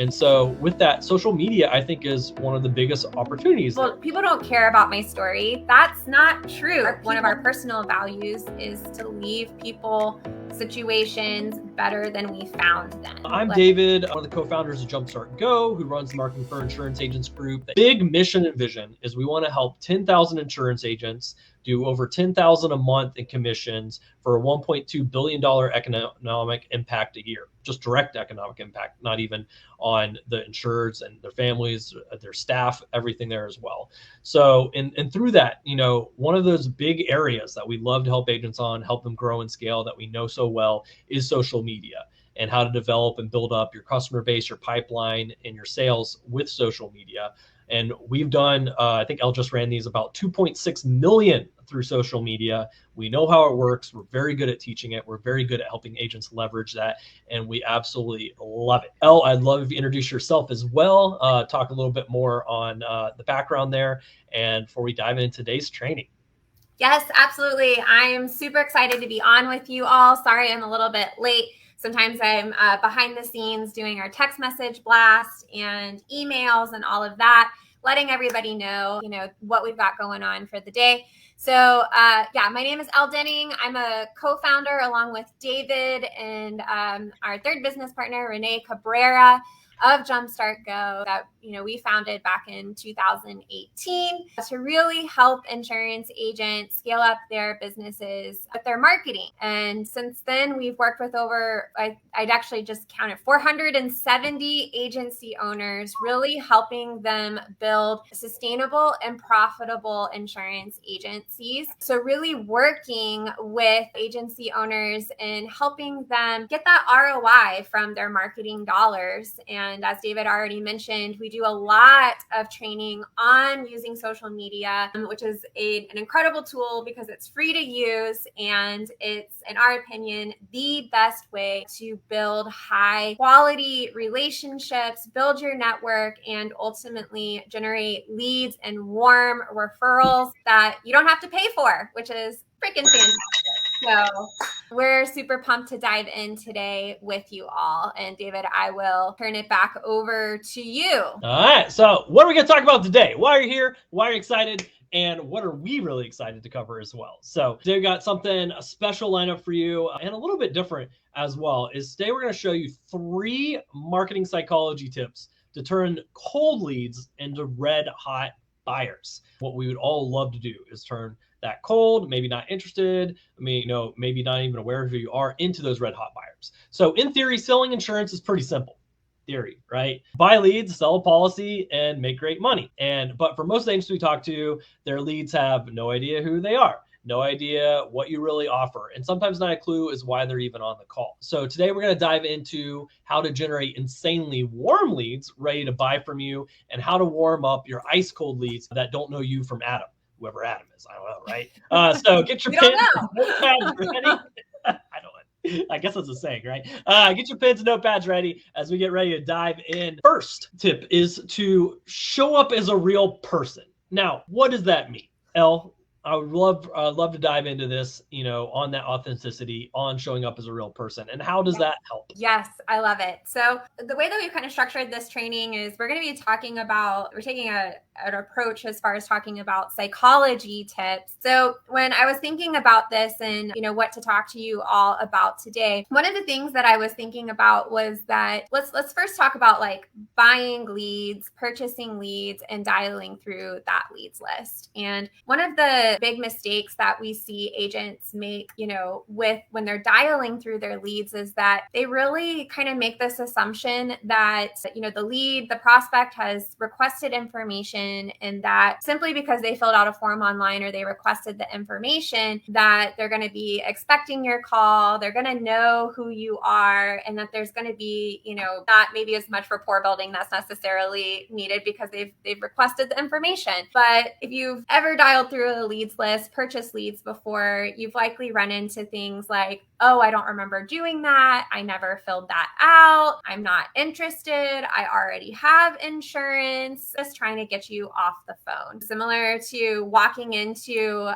And so with that, social media, I think, is one of the biggest opportunities. Well, people don't care about my story. That's not true. One of our personal values is to leave people situations better than we found them. I'm David, one of the co-founders of Jumpstart Go, who runs the marketing for insurance agents group. The big mission and vision is we want to help 10,000 insurance agents do over 10,000 a month in commissions for a $1.2 billion economic impact a year. Just direct economic impact, not even on the insureds and their families, their staff, everything there as well. So, and through that, one of those big areas that we love to help agents on, help them grow and scale, that we know so well, is social media, and how to develop and build up your customer base, your pipeline, and your sales with social media. And we've done, I think Elle just ran these, about 2.6 million through social media. We know how it works. We're very good at teaching it. We're very good at helping agents leverage that. And we absolutely love it. Elle, I'd love if you introduce yourself as well. Talk a little bit more on the background there. And before we dive into today's training. Yes, absolutely. I am super excited to be on with you all. Sorry, I'm a little bit late. Sometimes I'm behind the scenes doing our text message blast and emails and all of that, letting everybody know, what we've got going on for the day. So my name is Elle Denning. I'm a co-founder along with David and our third business partner, Renee Cabrera, of Jumpstart Go, that we founded back in 2018 to really help insurance agents scale up their businesses with their marketing. And since then, we've worked with I'd actually just counted 470 agency owners, really helping them build sustainable and profitable insurance agencies. So really working with agency owners and helping them get that ROI from their marketing dollars. And as David already mentioned, we do a lot of training on using social media, which is an incredible tool because it's free to use, and it's, in our opinion, the best way to build high quality relationships, build your network, and ultimately generate leads and warm referrals that you don't have to pay for, which is freaking fantastic. So we're super pumped to dive in today with you all. And David, I will turn it back over to you. All right. So what are we going to talk about today? Why are you here? Why are you excited? And what are we really excited to cover as well? So today we got a special lineup for you, and a little bit different as well. Today we're going to show you 3 marketing psychology tips to turn cold leads into red hot buyers. What we would all love to do is turn that cold, maybe not interested, maybe not even aware of who you are, into those red hot buyers. So in theory, selling insurance is pretty simple. Theory, right? Buy leads, sell a policy, and make great money. But for most agents we talk to, their leads have no idea who they are, no idea what you really offer, and sometimes not a clue as why they're even on the call. So today we're going to dive into how to generate insanely warm leads ready to buy from you, and how to warm up your ice cold leads that don't know you from Adam. Whoever Adam is, I don't know, right? So get your pins and notepads ready. I guess that's a saying, right? Get your pens and notepads ready as we get ready to dive in. First tip is to show up as a real person. Now, what does that mean? Elle, I would love to dive into this, on that authenticity, on showing up as a real person. And how does that help? Yes, I love it. So the way that we've kind of structured this training is we're going to be we're taking an approach as far as talking about psychology tips. So when I was thinking about this and, what to talk to you all about today, one of the things that I was thinking about was that let's first talk about like buying leads, purchasing leads, and dialing through that leads list. And one of the big mistakes that we see agents make, when they're dialing through their leads, is that they really kind of make this assumption that, the prospect has requested information, and that simply because they filled out a form online or they requested the information, that they're going to be expecting your call, they're going to know who you are, and that there's going to be, not maybe as much rapport building that's necessarily needed because they've requested the information. But if you've ever dialed through a leads list, purchase leads before, you've likely run into things like, oh, I don't remember doing that. I never filled that out. I'm not interested. I already have insurance. Just trying to get you off the phone. Similar to walking into,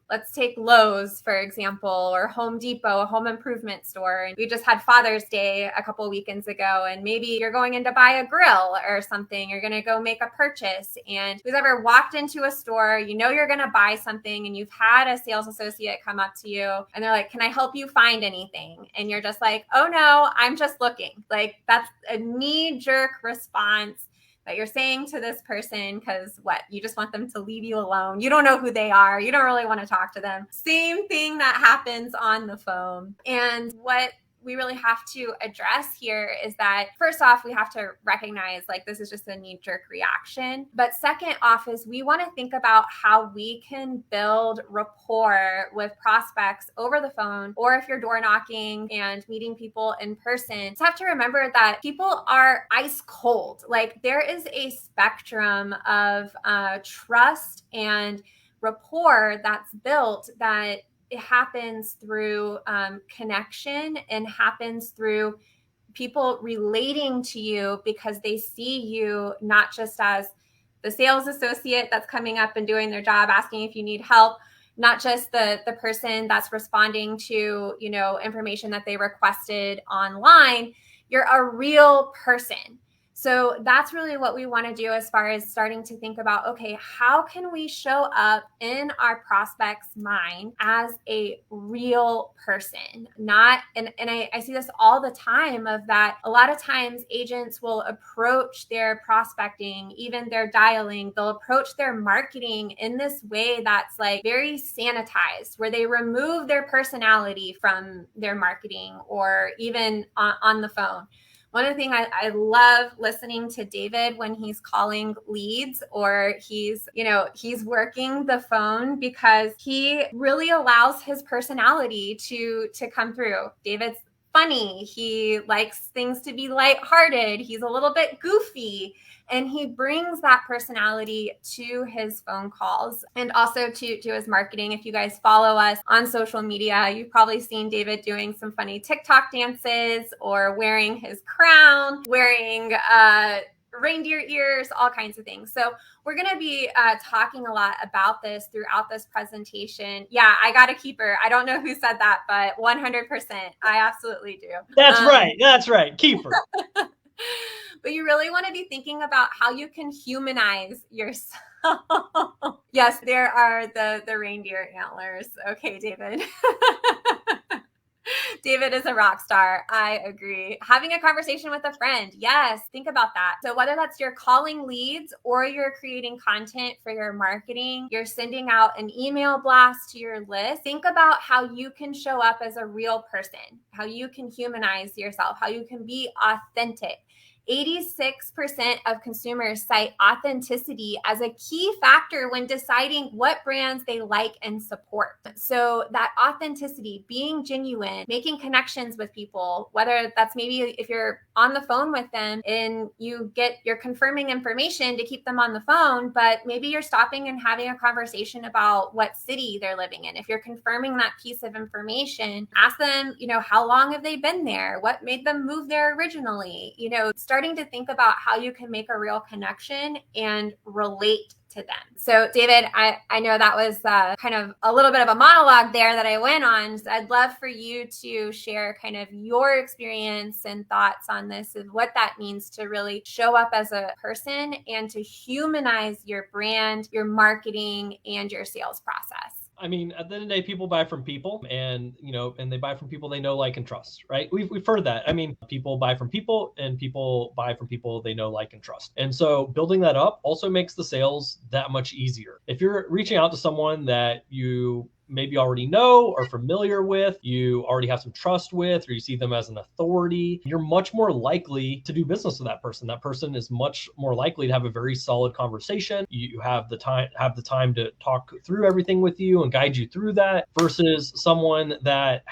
let's take Lowe's, for example, or Home Depot, a home improvement store. And we just had Father's Day a couple weekends ago, and maybe you're going in to buy a grill or something. You're going to go make a purchase. And who's ever walked into a store, you know you're going to buy something, and you've had a sales associate come up to you and they're like, can I help you find anything? And you're just like, oh no, I'm just looking. Like, that's a knee-jerk response that you're saying to this person because you just want them to leave you alone. You don't know who they are. You don't really want to talk to them. Same thing that happens on the phone. And what we really have to address here is that first off, we have to recognize like this is just a knee-jerk reaction. But second off is we want to think about how we can build rapport with prospects over the phone, or if you're door knocking and meeting people in person. Just have to remember that people are ice cold. Like, there is a spectrum of trust and rapport that's built that it happens through connection and happens through people relating to you because they see you not just as the sales associate that's coming up and doing their job, asking if you need help, not just the person that's responding to, information that they requested online. You're a real person. So that's really what we want to do as far as starting to think about, okay, how can we show up in our prospect's mind as a real person? I see this all the time of that. A lot of times agents will approach their prospecting, even their dialing, they'll approach their marketing in this way that's like very sanitized, where they remove their personality from their marketing or even on the phone. One of the things I love listening to David when he's calling leads or he's working the phone, because he really allows his personality to come through. David's funny. He likes things to be lighthearted. He's a little bit goofy. And he brings that personality to his phone calls and also to his marketing. If you guys follow us on social media, you've probably seen David doing some funny TikTok dances or wearing his crown, wearing reindeer ears, all kinds of things. So we're going to be talking a lot about this throughout this presentation. Yeah, I got a keeper. I don't know who said that, but 100%. I absolutely do. That's right. That's right. Keeper. But you really want to be thinking about how you can humanize yourself. Yes, there are the reindeer antlers. Okay, David. David is a rock star. I agree. Having a conversation with a friend. Yes, think about that. So whether that's you're calling leads or you're creating content for your marketing, you're sending out an email blast to your list, think about how you can show up as a real person, how you can humanize yourself, how you can be authentic. 86% of consumers cite authenticity as a key factor when deciding what brands they like and support. So that authenticity, being genuine, making connections with people, whether that's maybe if you're on the phone with them and you're confirming information to keep them on the phone, but maybe you're stopping and having a conversation about what city they're living in. If you're confirming that piece of information, ask them, how long have they been there? What made them move there originally? Starting to think about how you can make a real connection and relate to them. So David, I know that was kind of a little bit of a monologue there that I went on. So I'd love for you to share kind of your experience and thoughts on this and what that means to really show up as a person and to humanize your brand, your marketing, and your sales process. I mean, at the end of the day, people buy from people and they buy from people they know, like, and trust, right? We've heard that. I mean, people buy from people and people buy from people they know, like, and trust. And so building that up also makes the sales that much easier. If you're reaching out to someone that you maybe already know or familiar with, you already have some trust with, or you see them as an authority, you're much more likely to do business with that person. That person is much more likely to have a very solid conversation. You have the time to talk through everything with you and guide you through that, versus someone that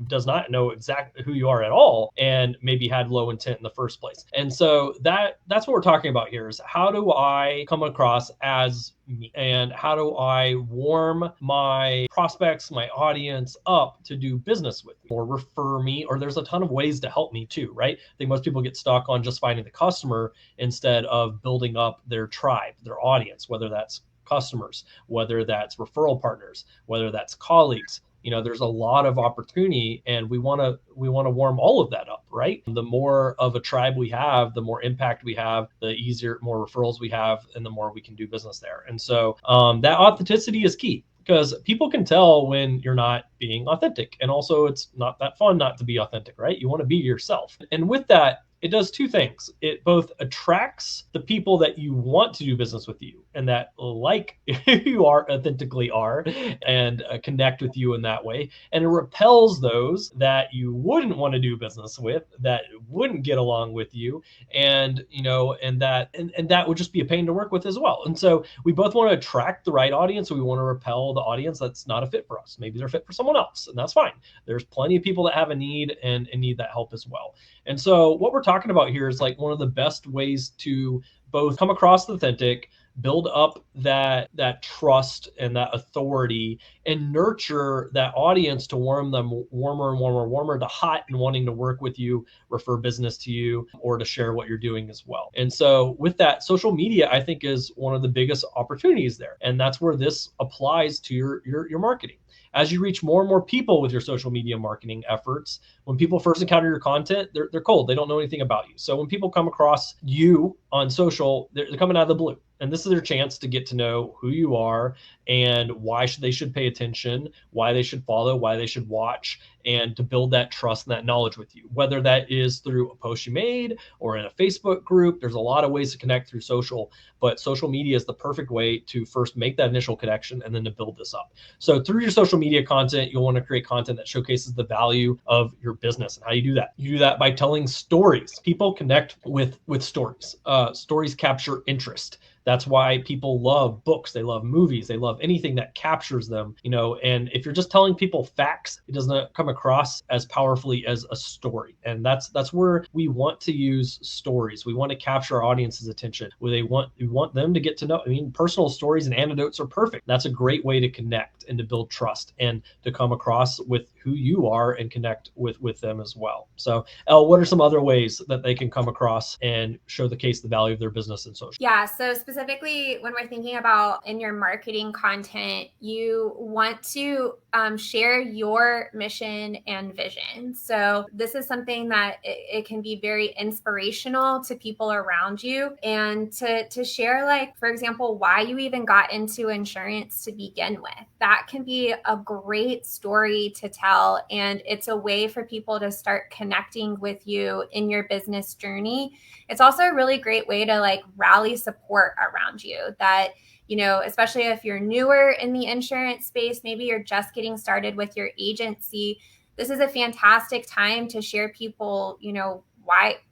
does not know exactly who you are at all and maybe had low intent in the first place. And so that's what we're talking about here, is how do I come across as me, and how do I warm my prospects, my audience up to do business with me or refer me, or there's a ton of ways to help me too, right? I think most people get stuck on just finding the customer instead of building up their tribe, their audience, whether that's customers, whether that's referral partners, whether that's colleagues. There's a lot of opportunity, and we want to warm all of that up, right? The more of a tribe we have, the more impact we have, the easier, more referrals we have, and the more we can do business there. And so that authenticity is key, because people can tell when you're not being authentic. And also, it's not that fun not to be authentic, right? You want to be yourself. And with that, it does two things. It both attracts the people that you want to do business with you and that like who you authentically are, and connect with you in that way. And it repels those that you wouldn't want to do business with, that wouldn't get along with you. And, and that would just be a pain to work with as well. And so we both want to attract the right audience. So we want to repel the audience that's not a fit for us. Maybe they're fit for someone else, and that's fine. There's plenty of people that have a need and need that help as well. And so what we're talking about here is like one of the best ways to both come across authentic, build up that trust and that authority, and nurture that audience to warm them warmer and warmer to hot and wanting to work with you, refer business to you, or to share what you're doing as well. And so with that, social media, I think, is one of the biggest opportunities there. And that's where this applies to your marketing. As you reach more and more people with your social media marketing efforts, when people first encounter your content, they're cold. They don't know anything about you. So when people come across you on social, they're coming out of the blue. And this is their chance to get to know who you are and why they should pay attention, why they should follow, why they should watch, and to build that trust and that knowledge with you, whether that is through a post you made or in a Facebook group. There's a lot of ways to connect through social, but social media is the perfect way to first make that initial connection and then to build this up. So through your social media content, you'll want to create content that showcases the value of your business. And how you do that? You do that by telling stories. People connect with stories. Stories capture interest. That's why people love books. They love movies. They love anything that captures them, and if you're just telling people facts, it doesn't come across as powerfully as a story. And that's where we want to use stories. We want to capture our audience's attention, where we want them to get to know. Personal stories and anecdotes are perfect. That's a great way to connect and to build trust and to come across with who you are and connect with them as well. So, Elle, what are some other ways that they can come across and show the case the value of their business in social? Yeah, so specifically when we're thinking about in your marketing content, you want to share your mission and vision. So this is something that it can be very inspirational to people around you, and to share, like, for example, why you even got into insurance to begin with. That can be a great story to tell, and it's a way for people to start connecting with you in your business journey. It's also a really great way to like rally support around you, that, especially if you're newer in the insurance space, maybe you're just getting started with your agency. This is a fantastic time to share people,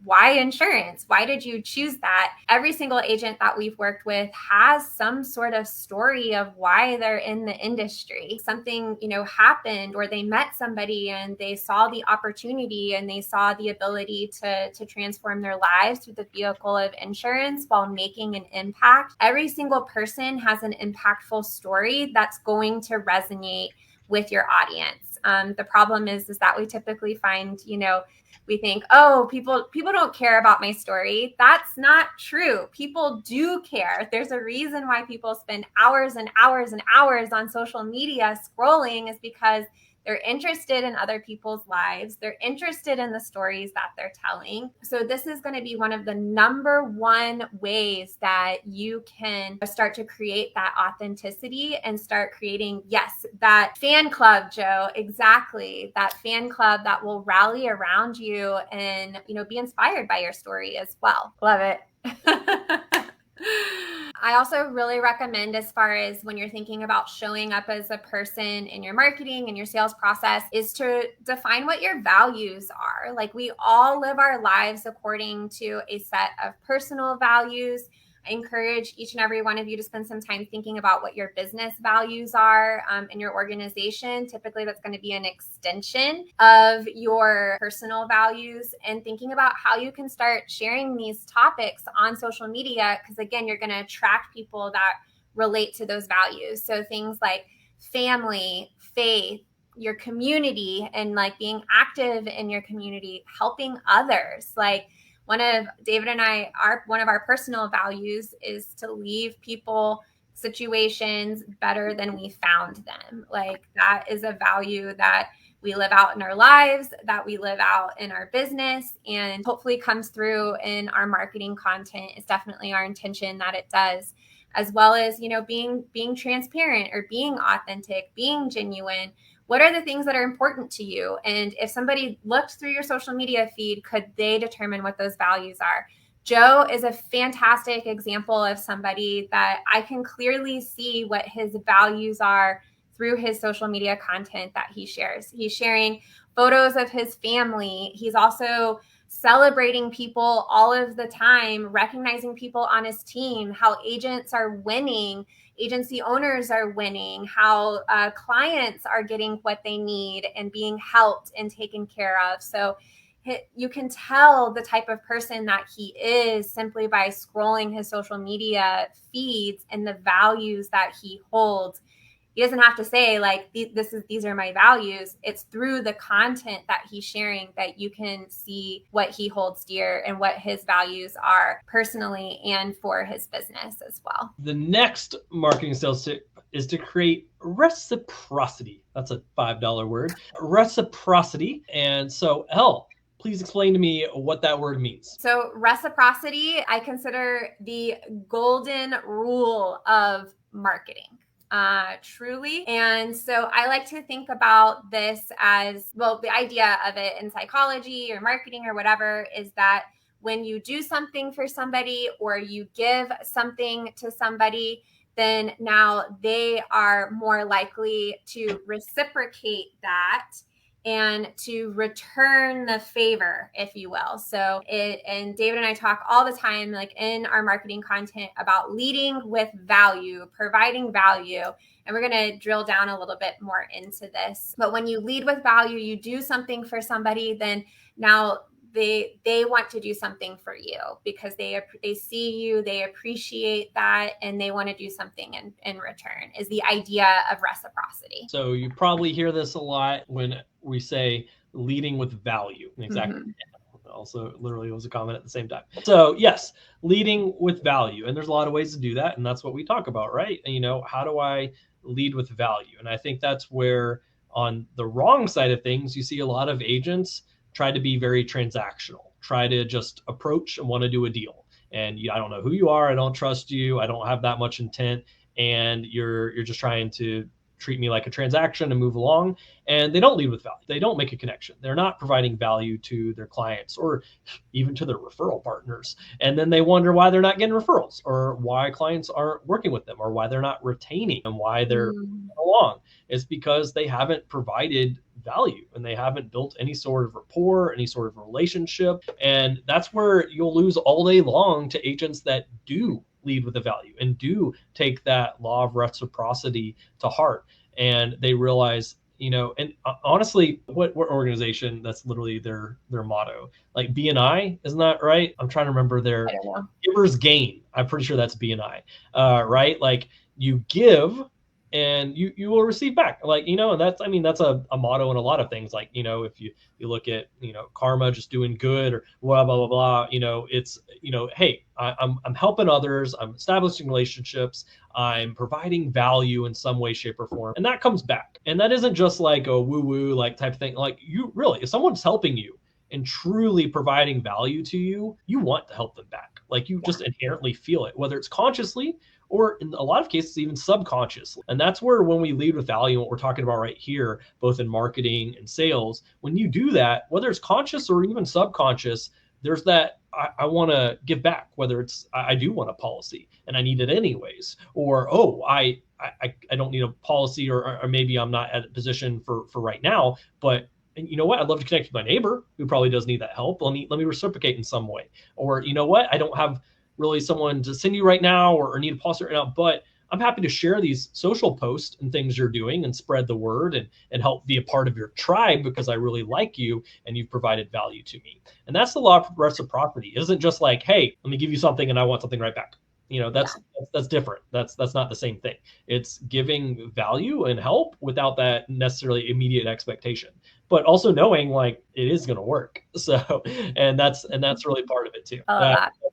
why insurance? Why did you choose that? Every single agent that we've worked with has some sort of story of why they're in the industry. Something, happened, or they met somebody and they saw the opportunity and they saw the ability to transform their lives through the vehicle of insurance while making an impact. Every single person has an impactful story that's going to resonate with your audience. The problem is that we typically find, we think, oh, people don't care about my story. That's not true. People do care. There's a reason why people spend hours and hours and hours on social media scrolling, is because they're interested in other people's lives. They're interested in the stories that they're telling. So this is going to be one of the number one ways that you can start to create that authenticity and start creating, yes, that fan club, Joe, exactly. That fan club that will rally around you and, be inspired by your story as well. Love it. I also really recommend, as far as when you're thinking about showing up as a person in your marketing and your sales process, is to define what your values are. Like, we all live our lives according to a set of personal values. I encourage each and every one of you to spend some time thinking about what your business values are in your organization. Typically, that's going to be an extension of your personal values, and thinking about how you can start sharing these topics on social media, because again, you're going to attract people that relate to those values. So things like family, faith, your community, and like being active in your community, helping others. Like, one of David and I, one of our personal values is to leave people situations better than we found them. Like that is a value that we live out in our lives, that we live out in our business, and hopefully comes through in our marketing content. It's definitely our intention that it does, as well as, you know, being transparent or being authentic, being genuine. What are the things that are important to you? And if somebody looked through your social media feed, could they determine what those values are? Joe is a fantastic example of somebody that I can clearly see what his values are through his social media content that he shares. He's sharing photos of his family. He's also celebrating people all of the time, recognizing people on his team, how agents are winning, agency owners are winning, how clients are getting what they need and being helped and taken care of. So you can tell the type of person that he is simply by scrolling his social media feeds and the values that he holds. He doesn't have to say like, these are my values. It's through the content that he's sharing that you can see what he holds dear and what his values are personally and for his business as well. The next marketing sales tip is to create reciprocity. That's a $5 word. Reciprocity. And so, Elle, please explain to me what that word means. So reciprocity, I consider the golden rule of marketing. Truly. And so I like to think about this as, well, the idea of it in psychology or marketing or whatever is that when you do something for somebody or you give something to somebody, then now they are more likely to reciprocate that and to return the favor, if you will. So and David and I talk all the time, like in our marketing content, about leading with value, providing value. And we're going to drill down a little bit more into this. But when you lead with value, you do something for somebody, then now they want to do something for you because they see you, they appreciate that, and they want to do something in return, is the idea of reciprocity. So you probably hear this a lot when we say leading with value. Exactly. Mm-hmm. Also, literally was a comment at the same time. So yes, leading with value. And there's a lot of ways to do that. And that's what we talk about, right? And, you know, how do I lead with value? And I think that's where on the wrong side of things, you see a lot of agents try to be very transactional, try to just approach and want to do a deal. And I don't know who you are. I don't trust you. I don't have that much intent. And you're just trying to treat me like a transaction and move along. And they don't lead with value. They don't make a connection. They're not providing value to their clients or even to their referral partners. And then they wonder why they're not getting referrals or why clients aren't working with them or why they're not retaining and why they're along. It's because they haven't provided value and they haven't built any sort of rapport, any sort of relationship. And that's where you'll lose all day long to agents that do lead with the value and do take that law of reciprocity to heart. And they realize, you know, and honestly, what organization, that's literally their motto, like BNI, isn't that right? I'm trying to remember their giver's gain. I'm pretty sure that's BNI, right? Like you give and you will receive back, like, you know, and that's, I mean, that's a motto in a lot of things. Like, you know, if you look at, you know, karma, just doing good or blah, blah, blah, blah, you know, it's, you know, hey, I'm helping others. I'm establishing relationships. I'm providing value in some way, shape or form. And that comes back. And that isn't just like a woo woo, like type of thing. Like you really, if someone's helping you and truly providing value to you, you want to help them back. Like you just inherently feel it, whether it's consciously or in a lot of cases, even subconsciously. And that's where when we lead with value, what we're talking about right here, both in marketing and sales, when you do that, whether it's conscious or even subconscious, there's that, I want to give back, whether it's, I do want a policy and I need it anyways, or, oh, I don't need a policy, or maybe I'm not at a position for right now, but and you know what? I'd love to connect with my neighbor who probably does need that help. Let me reciprocate in some way. Or, you know what? I don't have really someone to send you right now or need a policy right now, but I'm happy to share these social posts and things you're doing and spread the word and help be a part of your tribe because I really like you and you've provided value to me. And that's the law of reciprocity. It isn't just like, hey, let me give you something and I want something right back. You know, that's different. That's not the same thing. It's giving value and help without that necessarily immediate expectation, but also knowing like it is going to work. So, and that's really part of it too.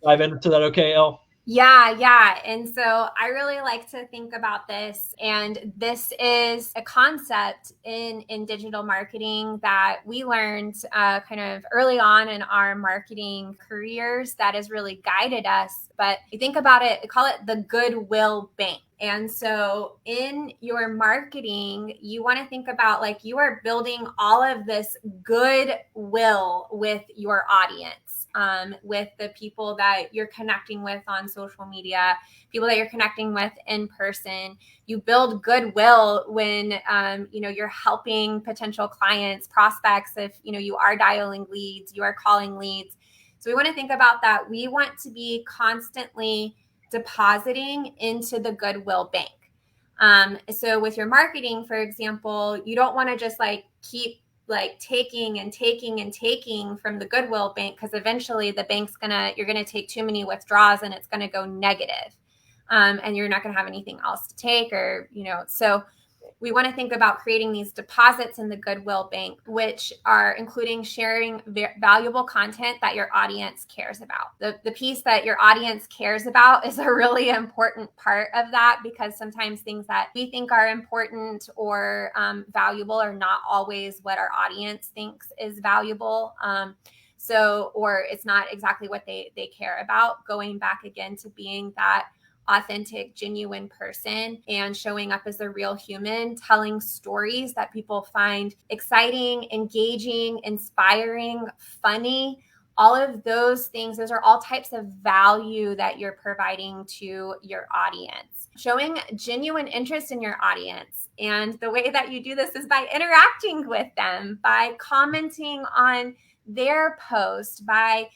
Dive into that. Okay, Elle? Yeah. And so I really like to think about this. And this is a concept in digital marketing that we learned kind of early on in our marketing careers that has really guided us. But you think about it, we call it the goodwill bank. And so in your marketing, you want to think about like you are building all of this goodwill with your audience, with the people that you're connecting with on social media, people that you're connecting with in person. You build goodwill when, you're helping potential clients, prospects, if, you are dialing leads, you are calling leads. So we want to think about that. We want to be constantly depositing into the goodwill bank. So with your marketing, for example, you don't want to just like keep like taking and taking and taking from the goodwill bank, because eventually the bank's you're gonna take too many withdrawals and it's gonna go negative, and you're not gonna have anything else to take, or so we want to think about creating these deposits in the goodwill bank, which are including sharing valuable content that your audience cares about. The piece that your audience cares about is a really important part of that, because sometimes things that we think are important or valuable are not always what our audience thinks is valuable. Or it's not exactly what they care about. Going back again to being that authentic, genuine person and showing up as a real human, telling stories that people find exciting, engaging, inspiring, funny. All of those things, those are all types of value that you're providing to your audience. Showing genuine interest in your audience. And the way that you do this is by interacting with them, by commenting on their post, by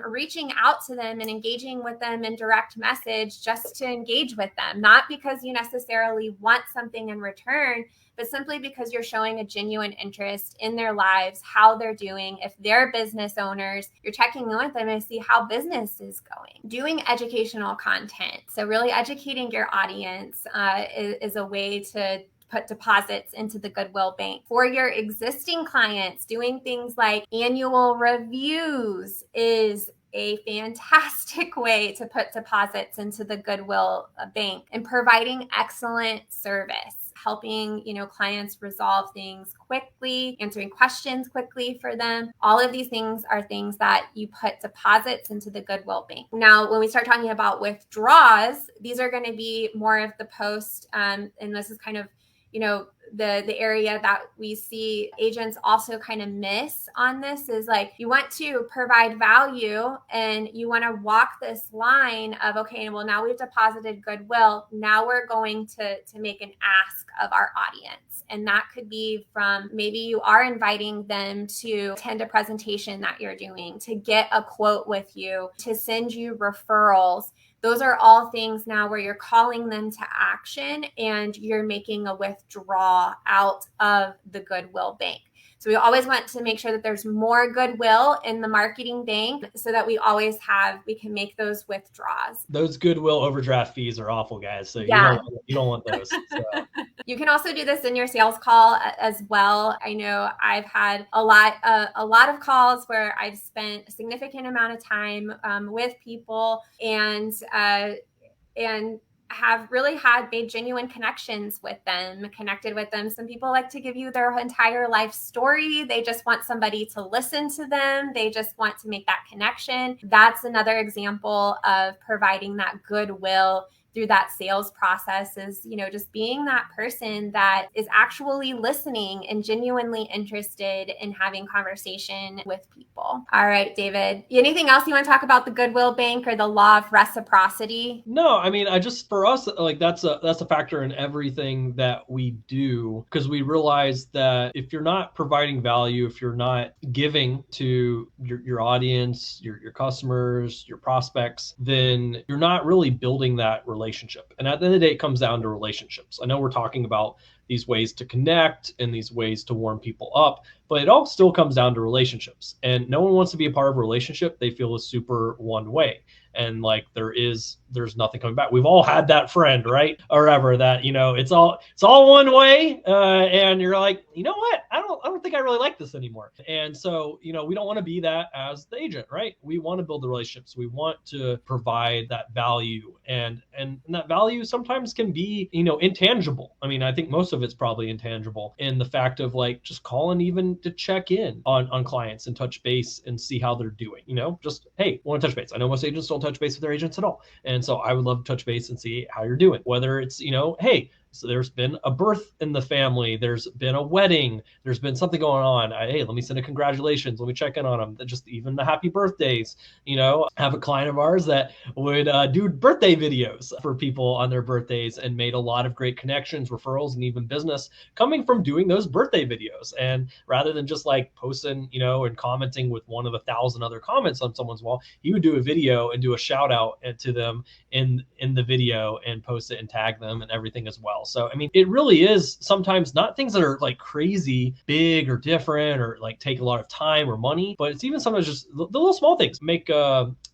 reaching out to them and engaging with them in direct message, just to engage with them, not because you necessarily want something in return, but simply because you're showing a genuine interest in their lives, how they're doing. If they're business owners, you're checking in with them to see how business is going. Doing educational content. So really educating your audience is a way to put deposits into the goodwill bank. For your existing clients, doing things like annual reviews is a fantastic way to put deposits into the goodwill bank. And providing excellent service, helping clients resolve things quickly, answering questions quickly for them. All of these things are things that you put deposits into the goodwill bank. Now, when we start talking about withdrawals, these are going to be more of the post, and this is kind of the area that we see agents also kind of miss on this is like, you want to provide value and you want to walk this line of, okay, well, now we've deposited goodwill. Now we're going to make an ask of our audience. And that could be from, maybe you are inviting them to attend a presentation that you're doing, to get a quote with you, to send you referrals. Those are all things now where you're calling them to action and you're making a withdrawal out of the goodwill bank. So we always want to make sure that there's more goodwill in the marketing bank so that we can make those withdrawals. Those goodwill overdraft fees are awful, guys. So yeah. you don't want those. So. You can also do this in your sales call as well. I know I've had a lot of calls where I've spent a significant amount of time with people and have really made genuine connections with them, connected with them. Some people like to give you their entire life story. They just want somebody to listen to them. They just want to make that connection. That's another example of providing that goodwill through that sales process, is, just being that person that is actually listening and genuinely interested in having conversation with people. All right, David, anything else you want to talk about the goodwill bank or the law of reciprocity? No, I mean, for us, like that's a factor in everything that we do, because we realize that if you're not providing value, if you're not giving to your audience, your customers, your prospects, then you're not really building that relationship. And at the end of the day, it comes down to relationships. I know we're talking about these ways to connect and these ways to warm people up, but it all still comes down to relationships. And no one wants to be a part of a relationship they feel is super one way. And like there's nothing coming back. We've all had that friend, right? Or ever that, it's all one way. And you're like, you know what? I don't think I really like this anymore. And so, we don't want to be that as the agent, right? We want to build the relationships. We want to provide that value, and that value sometimes can be, intangible. I mean, I think most of it's probably intangible in the fact of like just calling even to check in on clients and touch base and see how they're doing, just, hey, want to touch base. I know most agents don't touch base with their agents at all. And so I would love to touch base and see how you're doing, whether it's, hey, so there's been a birth in the family, there's been a wedding, there's been something going on. Hey, let me send a congratulations. Let me check in on them. Just even the happy birthdays. Have a client of ours that would do birthday videos for people on their birthdays and made a lot of great connections, referrals, and even business coming from doing those birthday videos. And rather than just like posting, and commenting with one of 1,000 other comments on someone's wall, he would do a video and do a shout out to them in the video and post it and tag them and everything as well. So, I mean, it really is sometimes not things that are like crazy big or different or like take a lot of time or money, but it's even sometimes just the little small things make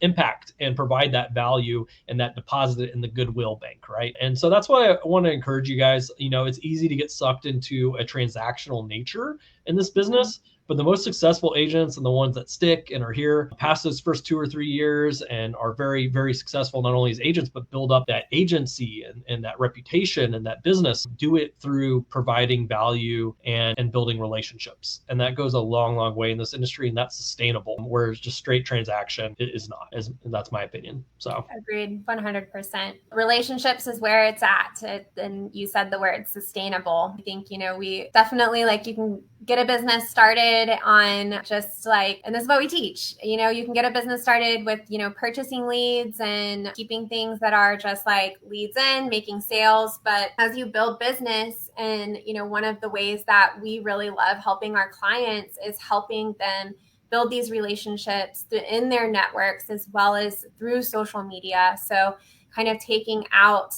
impact and provide that value and that deposit in the goodwill bank, right? And so that's why I want to encourage you guys. It's easy to get sucked into a transactional nature in this business. But the most successful agents and the ones that stick and are here past those first 2 or 3 years and are very, very successful, not only as agents, but build up that agency and that reputation and that business, do it through providing value and building relationships. And that goes a long, long way in this industry, and that's sustainable, whereas just straight transaction is not. That's my opinion. So agreed, 100%. Relationships is where it's at. And you said the word sustainable. I think, we definitely you can get a business started on just and this is what we teach, you can get a business started with, purchasing leads and keeping things that are just like leads in, making sales. But as you build business, and, one of the ways that we really love helping our clients is helping them build these relationships in their networks as well as through social media. So kind of taking out,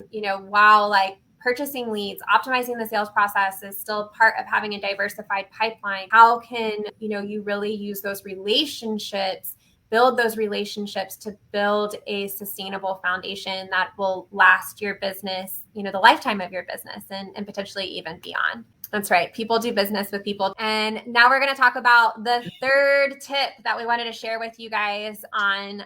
while purchasing leads, optimizing the sales process is still part of having a diversified pipeline. How can, you really use those relationships, build those relationships to build a sustainable foundation that will last your business, the lifetime of your business and potentially even beyond. That's right. People do business with people. And now we're going to talk about the third tip that we wanted to share with you guys on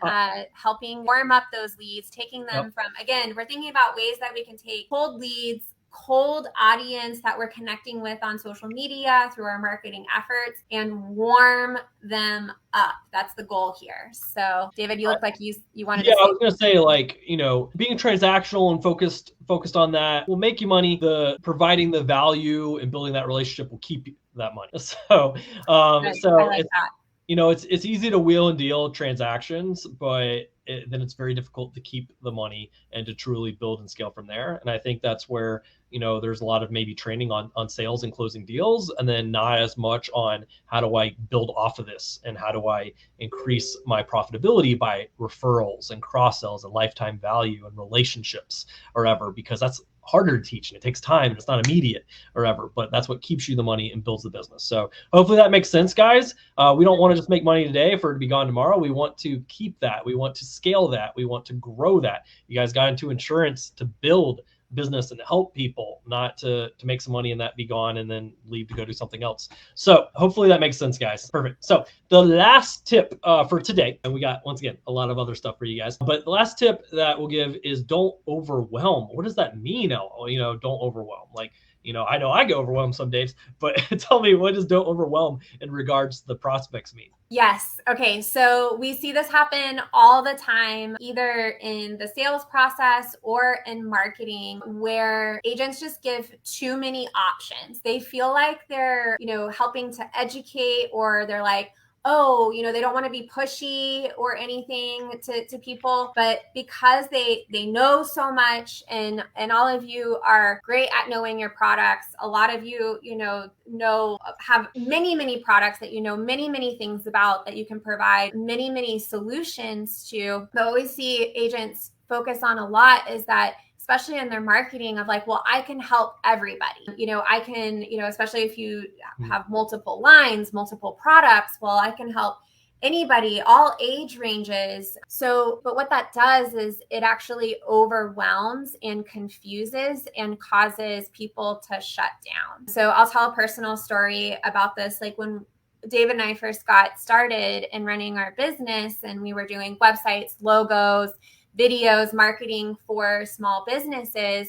helping warm up those leads, taking them from, again, we're thinking about ways that we can take cold leads, cold audience that we're connecting with on social media through our marketing efforts, and warm them up. That's the goal here. So David, you look like you wanted to say. I was going to say being transactional and focused on that will make you money. The providing the value and building that relationship will keep that money. So, I like that. It's easy to wheel and deal transactions, but then it's very difficult to keep the money and to truly build and scale from there. And I think that's where, there's a lot of maybe training on sales and closing deals, and then not as much on how do I build off of this and how do I increase my profitability by referrals and cross sells and lifetime value and relationships or ever, because that's harder to teach and it takes time and it's not immediate or ever, but that's what keeps you the money and builds the business. So hopefully that makes sense, guys. We don't want to just make money today for it to be gone tomorrow. We want to keep that. We want to scale that. We want to grow that. You guys got into insurance to build business and help people, not to make some money and that be gone and then leave to go do something else. So hopefully that makes sense, guys. Perfect. So the last tip for today, and we got, once again, a lot of other stuff for you guys, but the last tip that we'll give is don't overwhelm. What does that mean? Don't overwhelm. I know I get overwhelmed some days, but tell me, what does don't overwhelm in regards to the prospects mean? Yes. Okay. So we see this happen all the time, either in the sales process or in marketing, where agents just give too many options. They feel like they're, helping to educate, or they're like, oh, they don't want to be pushy or anything to people, but because they know so much, and all of you are great at knowing your products. A lot of you, have many products that many things about, that you can provide many solutions to. But what we see agents focus on a lot is that especially in their marketing of like, well, I can help everybody. I can, especially if you have multiple lines, multiple products, well, I can help anybody, all age ranges. So, but what that does is it actually overwhelms and confuses and causes people to shut down. So I'll tell a personal story about this. Like when David and I first got started in running our business and we were doing websites, logos, videos, marketing for small businesses,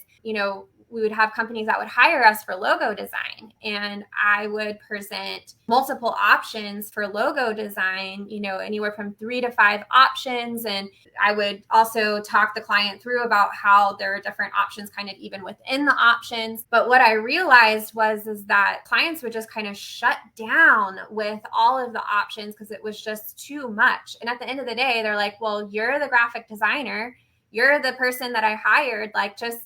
we would have companies that would hire us for logo design, and I would present multiple options for logo design, anywhere from 3 to 5 options. And I would also talk the client through about how there are different options kind of even within the options. But what I realized is that clients would just kind of shut down with all of the options because it was just too much. And at the end of the day, they're like, well, you're the graphic designer. You're the person that I hired. Like, just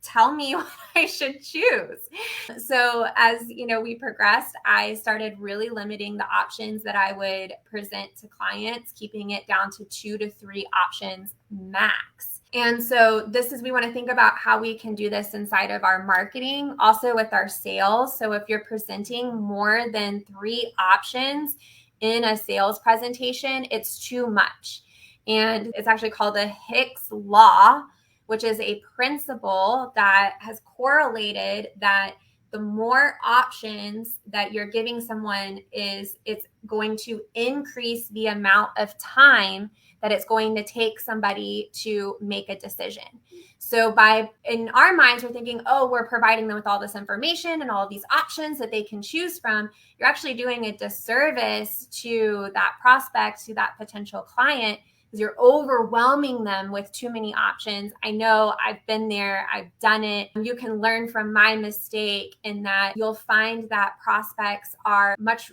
tell me what I should choose. So as we progressed, I started really limiting the options that I would present to clients, keeping it down to 2 to 3 options max. And so we want to think about how we can do this inside of our marketing, also with our sales. So if you're presenting more than 3 options in a sales presentation, it's too much. And it's actually called the Hicks Law, which is a principle that has correlated that the more options that you're giving someone it's going to increase the amount of time that it's going to take somebody to make a decision. So in our minds, we're thinking, oh, we're providing them with all this information and all of these options that they can choose from. You're actually doing a disservice to that prospect, to that potential client, because you're overwhelming them with too many options. I know, I've been there, I've done it. You can learn from my mistake in that you'll find that prospects are much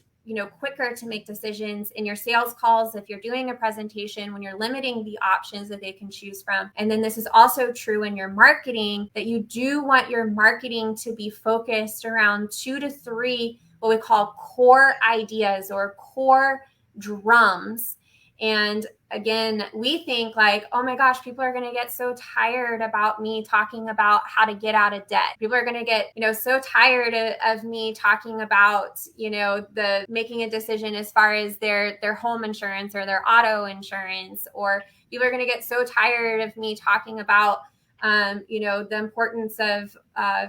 quicker to make decisions in your sales calls if you're doing a presentation, when you're limiting the options that they can choose from. And then this is also true in your marketing, that you do want your marketing to be focused around 2 to 3 what we call core ideas or core drums. And again, we think like, oh my gosh, people are going to get so tired about me talking about how to get out of debt. People are going to get, so tired of me talking about, the making a decision as far as their home insurance or their auto insurance, or people are going to get so tired of me talking about, the importance of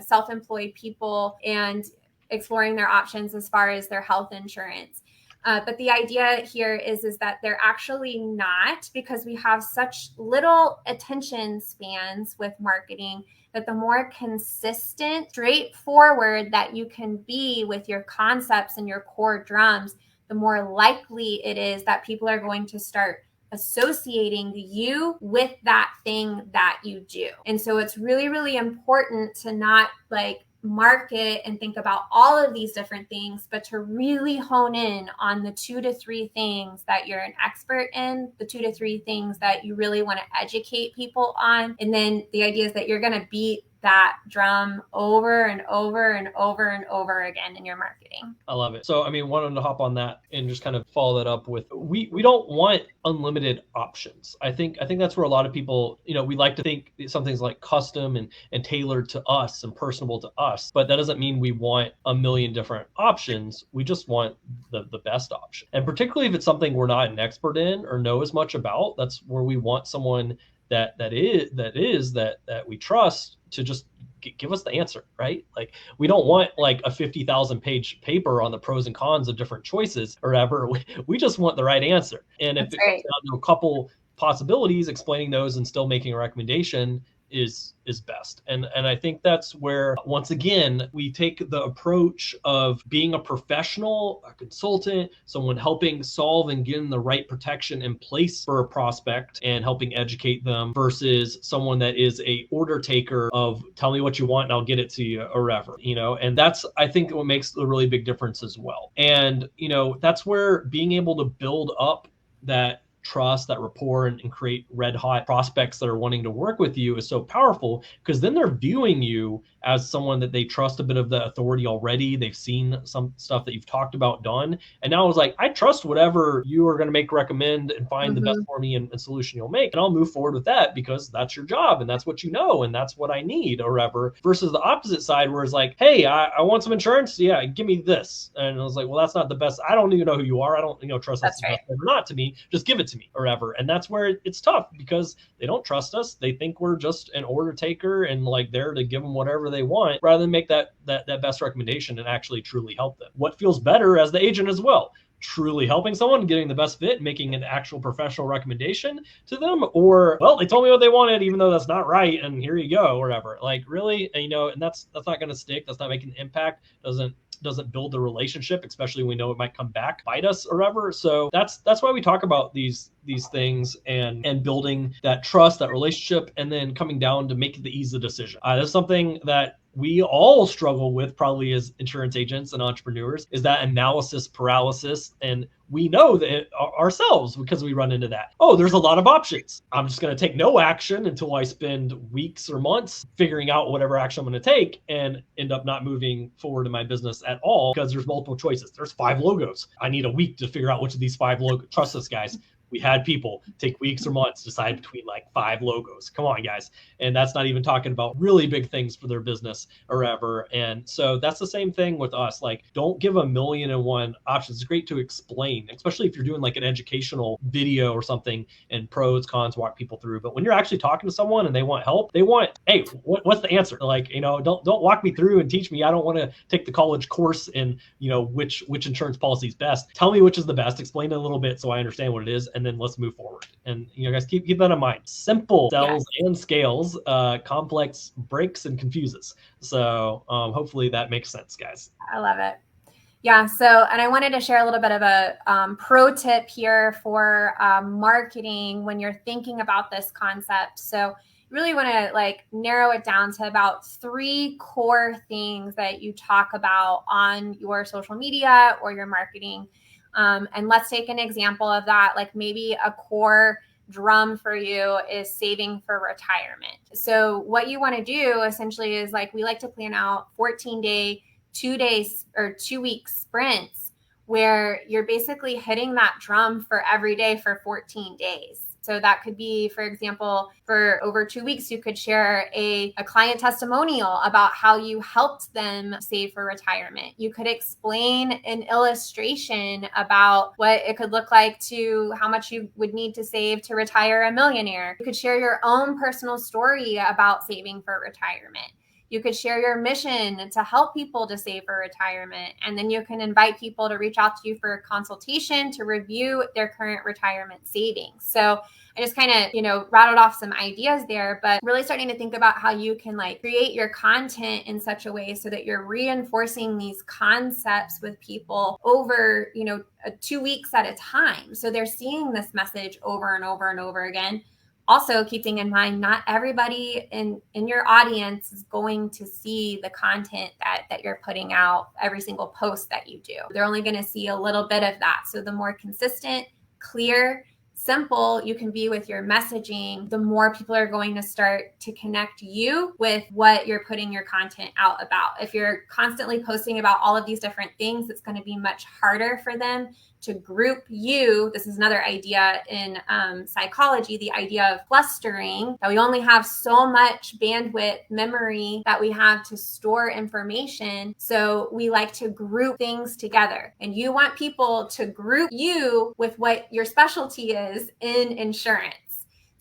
self-employed people and exploring their options as far as their health insurance. But the idea here is that they're actually not, because we have such little attention spans with marketing, that the more consistent, straightforward that you can be with your concepts and your core drums, the more likely it is that people are going to start associating you with that thing that you do. And so it's really, really important to not market and think about all of these different things, but to really hone in on the 2 to 3 things that you're an expert in, the 2 to 3 things that you really want to educate people on. And then the idea is that you're going to beat that drum over and over and over and over again in your marketing. I love it. So, wanted to hop on that and just kind of follow that up with, we don't want unlimited options. I think that's where a lot of people, we like to think something's like custom and tailored to us and personable to us, but that doesn't mean we want a million different options. We just want the best option. And particularly if it's something we're not an expert in or know as much about, that's where we want someone that we trust to just give us the answer, right? Like, we don't want like a 50,000 page paper on the pros and cons of different choices or whatever. We just want the right answer. And if it comes down to a couple possibilities, explaining those and still making a recommendation is best. And I think that's where, once again, we take the approach of being a professional, a consultant, someone helping solve and getting the right protection in place for a prospect and helping educate them, versus someone that is a order taker of tell me what you want and I'll get it to you or whatever, and that's, I think, what makes a really big difference as well. And, that's where being able to build up that trust, that rapport, and create red hot prospects that are wanting to work with you is so powerful, because then they're viewing you as someone that they trust a bit of the authority already. They've seen some stuff that you've talked about done. And now it's like, I trust whatever you are going to make, recommend, and find the best for me and solution you'll make. And I'll move forward with that because that's your job and that's what you know and that's what I need or whatever. Versus the opposite side where it's like, hey, I want some insurance. Yeah, give me this. And I was like, well, that's not the best. I don't even know who you are. I don't trust that's the best or not to me. Just give it to me or whatever. And that's where it's tough because they don't trust us. They think we're just an order taker and like there to give them whatever they want rather than make that best recommendation and actually truly help them. What feels better as the agent as well? Truly helping someone, getting the best fit, making an actual professional recommendation to them, or, well, they told me what they wanted, even though that's not right, and here you go, or whatever. Like, really? And, and that's not going to stick. That's not making an impact. Doesn't build the relationship, especially when we know it might come back, bite us or whatever. So that's why we talk about these things and building that trust, that relationship, and then coming down to making the easy decision. That's something that we all struggle with probably as insurance agents and entrepreneurs, is that analysis paralysis. And we know that ourselves because we run into that. Oh, there's a lot of options. I'm just going to take no action until I spend weeks or months figuring out whatever action I'm going to take and end up not moving forward in my business at all because there's multiple choices. There's 5 logos. I need a week to figure out which of these 5 logos. Trust us, guys. We had people take weeks or months to decide between like 5 logos. Come on, guys. And that's not even talking about really big things for their business or whatever. And so that's the same thing with us. Like, don't give 1,000,001 options. It's great to explain, especially if you're doing like an educational video or something and pros, cons, walk people through. But when you're actually talking to someone and they want help, they want, hey, what's the answer? Like, don't walk me through and teach me. I don't want to take the college course in, which insurance policy is best. Tell me which is the best. Explain it a little bit so I understand what it is. And then let's move forward. And guys, keep that in mind. Simple sells and scales, complex breaks and confuses. So hopefully that makes sense, guys. I love it. Yeah. So, and I wanted to share a little bit of a pro tip here for marketing when you're thinking about this concept. So you really want to narrow it down to about 3 core things that you talk about on your social media or your marketing. And let's take an example of that. Like maybe a core drum for you is saving for retirement. So what you want to do essentially is we like to plan out 14-day, 2-week sprints where you're basically hitting that drum for every day for 14 days. So that could be, for example, for over 2 weeks, you could share a client testimonial about how you helped them save for retirement. You could explain an illustration about what it could look like to how much you would need to save to retire a millionaire. You could share your own personal story about saving for retirement. You could share your mission to help people to save for retirement. And then you can invite people to reach out to you for a consultation to review their current retirement savings. So I just kind of, rattled off some ideas there, but really starting to think about how you can create your content in such a way so that you're reinforcing these concepts with people over, 2 weeks at a time. So they're seeing this message over and over and over again. Also, keeping in mind, not everybody in your audience is going to see the content that you're putting out, every single post that you do. They're only going to see a little bit of that. So the more consistent, clear, simple you can be with your messaging, the more people are going to start to connect you with what you're putting your content out about. If you're constantly posting about all of these different things, it's going to be much harder for them to group you. This is another idea in psychology, the idea of clustering, that we only have so much bandwidth memory that we have to store information. So we like to group things together. And you want people to group you with what your specialty is in insurance.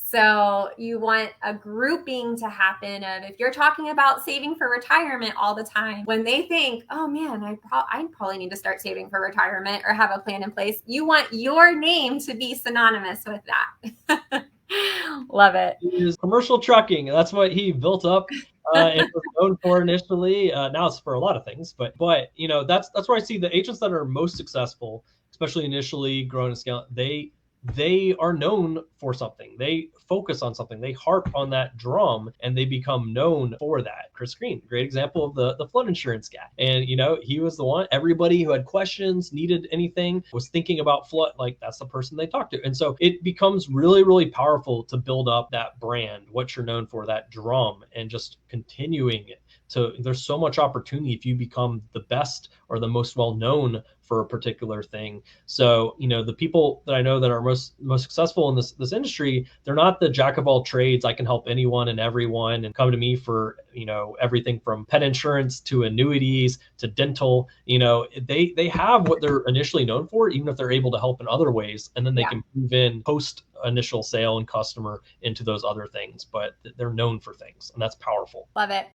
So you want a grouping to happen of, if you're talking about saving for retirement all the time, when they think, oh man, I probably need to start saving for retirement or have a plan in place, you want your name to be synonymous with that. Love it. Commercial trucking. That's what he built up. It was known for initially. Now it's for a lot of things, but that's where I see the agents that are most successful, especially initially growing a scale. they are known for something. They focus on something. They harp on that drum and they become known for that. Chris Green, great example of the flood insurance guy. And, you know, he was the one, everybody who had questions, needed anything, was thinking about flood, like that's the person they talked to. And so it becomes really, really powerful to build up that brand, what you're known for, that drum, and just continuing it. So there's so much opportunity if you become the best or the most well known for a particular thing. So, you know, the people that I know that are most successful in this industry, they're not the jack of all trades. I can help anyone and everyone and come to me for, you know, everything from pet insurance to annuities to dental. You know, they have what they're initially known for, even if they're able to help in other ways, and then they can move in post initial sale and customer into those other things, but they're known for things, and that's powerful. Love it.